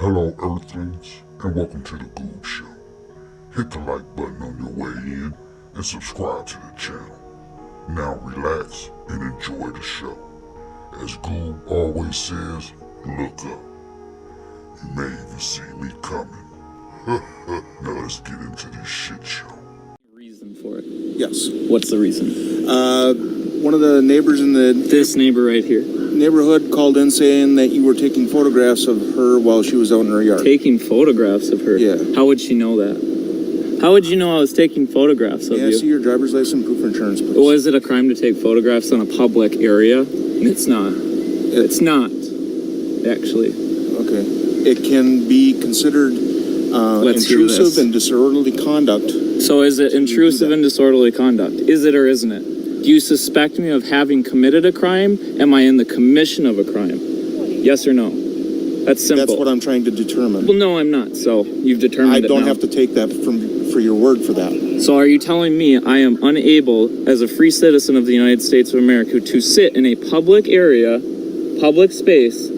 Hello, Earthlings, and welcome to the Goob Show. Hit the like button on your way in and subscribe to the channel. Now relax and enjoy the show. As Goob always says, look up. You may even see me coming. Now let's get into this shit show. Reason for it? Yes. What's the reason? One of the neighbors in the This neighbor right here. neighborhood called in saying that you were taking photographs of her while she was out in her yard. Taking photographs of her? Yeah. How would she know that? How would you know I was taking photographs of Yeah, I you? see your driver's license, proof of insurance, please. Well, is it a crime to take photographs in a public area? It's not. It's not, actually. Okay. It can be considered Let's hear this. intrusive and disorderly conduct. So is it intrusive and disorderly conduct? Is it or isn't it? Do you suspect me of having committed a crime? Am I in the commission of a crime? Yes or no? That's simple. That's what I'm trying to determine. Well, no, I'm not. So you've determined I it don't now. have to take that for your word for that. So are you telling me I am unable, as a free citizen of the United States of America, to sit in a public area, public space,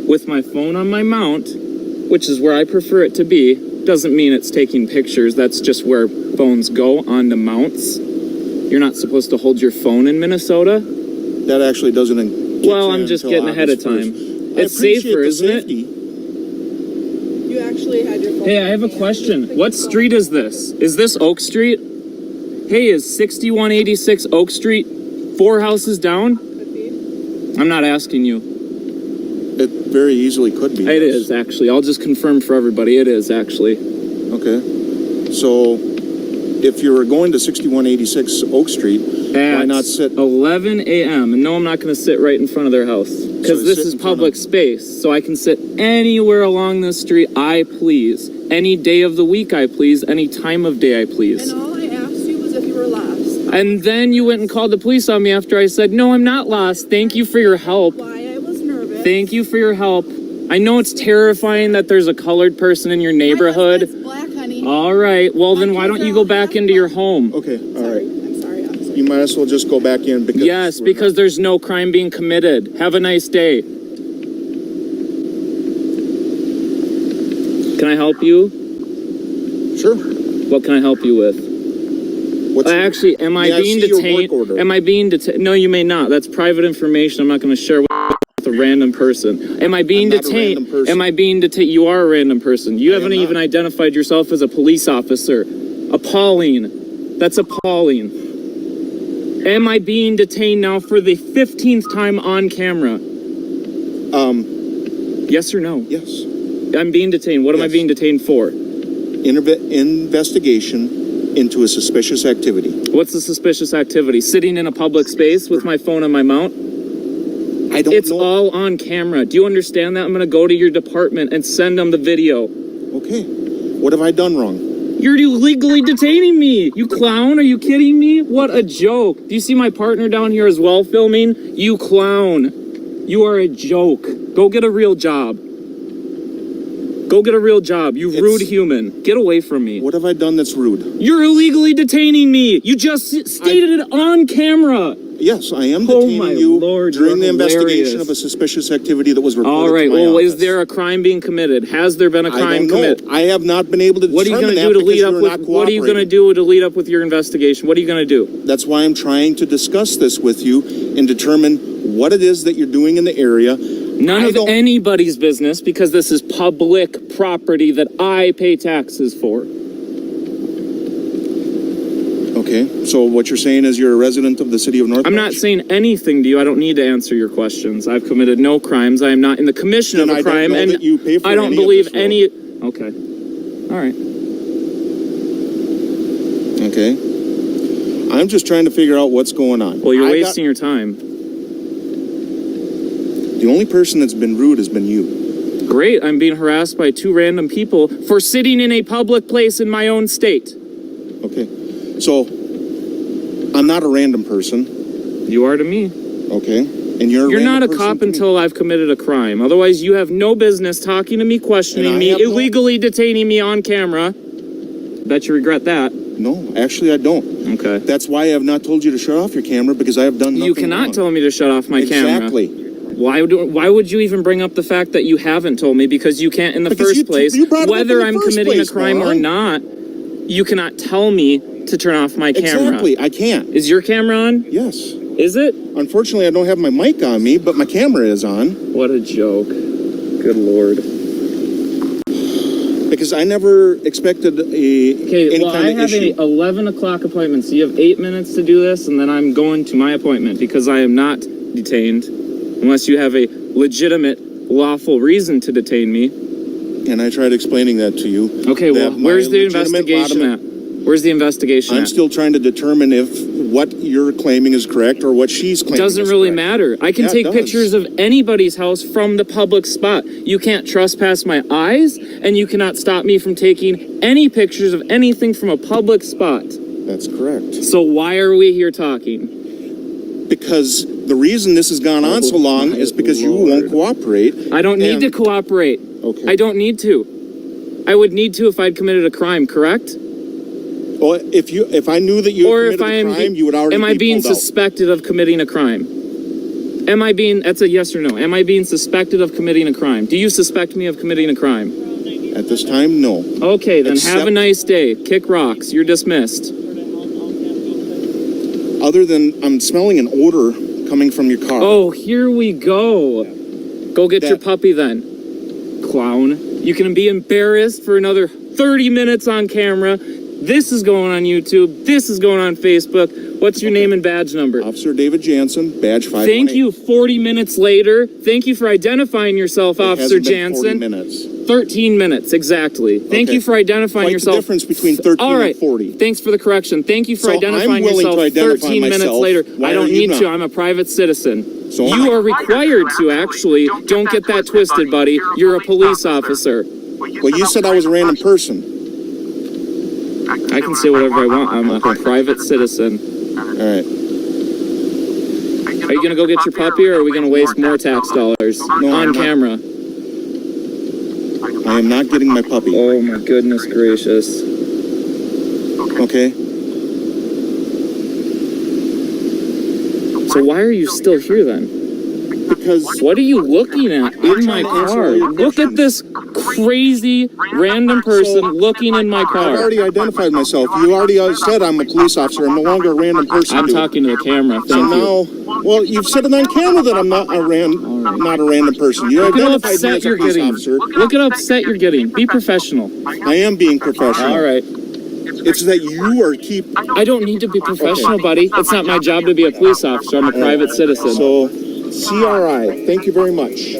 with my phone on my mount, which is where I prefer it to be? Doesn't mean it's taking pictures. That's just where phones go, onto mounts. You're not supposed to hold your phone in Minnesota? That actually doesn't. Well, I'm just getting ahead of time. It's safer, isn't it? You actually had your phone. Hey, I have a question. What street is this? Is this Oak Street? Hey, is 6186 Oak Street 4 houses down? Could be. I'm not asking you. It very easily could be. It yes. is, actually. I'll just confirm for everybody. It is, actually. Okay. So, if you were going to 6186 Oak Street, why not sit? 11 a.m. And no, I'm not going to sit right in front of their house. Because So this sit is in front public space. So I can sit anywhere along this street I please. Any day of the week I please. Any time of day I please. And all I asked you was if you were lost. And then you went and called the police on me after I said, no, I'm not lost. Thank you for your help. Why I was nervous. Thank you for your help. I know it's terrifying that there's a colored person in your neighborhood. My husband's black, honey. All right. Well, then why don't you go back into your home? Okay, all Sorry. right. I'm sorry, officer. You might as well just go back in because Yes, we're because not- there's no crime being committed. Have a nice day. Can I help you? Sure. What can I help you with? What's Actually, am I May I being see your work detained? order? Am I being detained? No, you may not. That's private information. I'm not going to share with a random person. Am I being I'm not a detained? random person. Am I being detained? You are a random person. You I haven't am even not. identified yourself as a police officer. Appalling. That's appalling. Am I being detained now for the 15th time on camera? Yes or no? Yes. I'm being detained. What am I Yes. being detained for? Investigation into a suspicious activity. What's the suspicious activity? Sitting in a public space with my phone on my mount? I don't It's know. all on camera. Do you understand that? I'm going to go to your department and send them the video. Okay. What have I done wrong? You're illegally detaining me. You clown. Are you kidding me? What a joke. Do you see my partner down here as well filming? You clown. You are a joke. Go get a real job. Go get a real job. You It's- rude human. Get away from me. What have I done that's rude? You're illegally detaining me. You just stated it on camera. Yes, I am Oh detaining my you Lord, during the you're investigation hilarious. of a suspicious activity that was reported All right. to my Well, office. is there a crime being committed? Has there been a I crime don't know. committed? I have not been able to What are you determine going to that do to because lead up you're with? not What are you going to cooperating. do to lead up with your investigation? What are you going to do? That's why I'm trying to discuss this with you and determine what it is that you're doing in the area. None I of don't- anybody's business because this is public property that I pay taxes for. Okay, so what you're saying is you're a resident of the city of North I'm not saying anything to you. I don't need to answer your questions. I've committed no crimes. I am not in the commission Then of I a don't crime, know and that you pay for I don't any of believe this road. any. Okay. All right. Okay. I'm just trying to figure out what's going on. Well, you're wasting your time. The only person that's been rude has been you. Great. I'm being harassed by 2 random people for sitting in a public place in my own state. Okay. So, I'm not a random person, You are to me. okay? And you're You're not a random person cop to me. until I've committed a crime. Otherwise, you have no business talking to me, questioning And I me, have no- illegally detaining me on camera. Bet you regret that. No, actually I don't. Okay. That's why I have not told you to shut off your camera because I have done nothing You cannot wrong. tell me to shut off my camera. Exactly. Why would you even bring up the fact that you haven't told me? Because you can't in the Because first place. you brought it up Whether in the I'm first committing place, a crime or Noah. not, you cannot tell me to turn off my camera. Exactly, I can't. Is your camera on? Yes. Is it? Unfortunately, I don't have my mic on me, but my camera is on. What a joke. Good Lord. Because I never expected Okay, any well, kind I of have issue. a 11 o'clock appointment, so you have 8 minutes to do this, and then I'm going to my appointment because I am not detained unless you have a legitimate, lawful reason to detain me. And I tried explaining that to you. Okay, well, that my where's the legitimate investigation at? Where's the investigation I'm at? still trying to determine if what you're claiming is correct or what she's claiming Doesn't is really correct. matter. I can Yeah, it take does. pictures of anybody's house from the public spot. You can't trespass my eyes, and you cannot stop me from taking any pictures of anything from a public spot. That's correct. So why are we here talking? Because the reason this has gone on so long is because you won't cooperate. I don't need And- to cooperate. Okay. I don't need to. I would need to if I'd committed a crime, correct? Well, if I knew that you Or had if committed I a am, crime, you would already am I be being pulled out. suspected of committing a crime? That's a yes or no. Am I being suspected of committing a crime? Do you suspect me of committing a crime? At this time, no. Okay, then have a Except- nice day. Kick rocks. You're dismissed. Other than I'm smelling an odor coming from your car. Oh, here we go. Go get your That- puppy then, clown. You can be embarrassed for another 30 minutes on camera. This is going on YouTube. This is going on Facebook. What's your name and badge number? Officer David Jansen, badge 518. Thank you. 40 minutes later. Thank you for identifying yourself, It Officer hasn't been 40 Jansen. minutes. 13 minutes, exactly. Thank Okay. you for identifying Quite yourself. the difference between 13 All right. and 40. Thanks for the correction. Thank you for So identifying I'm willing yourself to identify 13 minutes myself. later. Why I are don't you need to. not? I'm a private citizen. So You I'm- are required to, actually. Don't get that twisted, buddy. You're a police officer. Well, you said I was a random person. I can say whatever I want. I'm like a private citizen. All right. Are you going to go get your puppy, or are we going to waste more tax dollars No, I'm on not. camera? I am not getting my puppy. Oh, my goodness gracious. Okay? So why are you still here, then? Because What are you looking at in my car? Look at this crazy random person looking in my I've car. already identified myself. You already said I'm a police officer. I'm no longer a random person. I'm dude. talking to the camera. So Thank you. now, well, you've said it on camera that I'm not a random person. You Look at how identified me upset as a you're police getting. officer. Look at how upset you're getting. Be professional. I am being professional. All right. It's that you are I don't need to be professional, buddy. It's not my job to be a police officer. I'm a private citizen. So, CRI, thank you very much.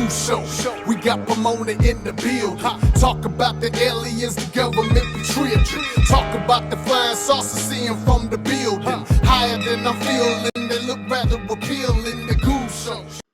Goose Show. We got Pomona in the building. Talk about the aliens, the government betrayed. Talk about the flying saucers, seeing from the building. Higher than I'm feeling, they look rather appealing. The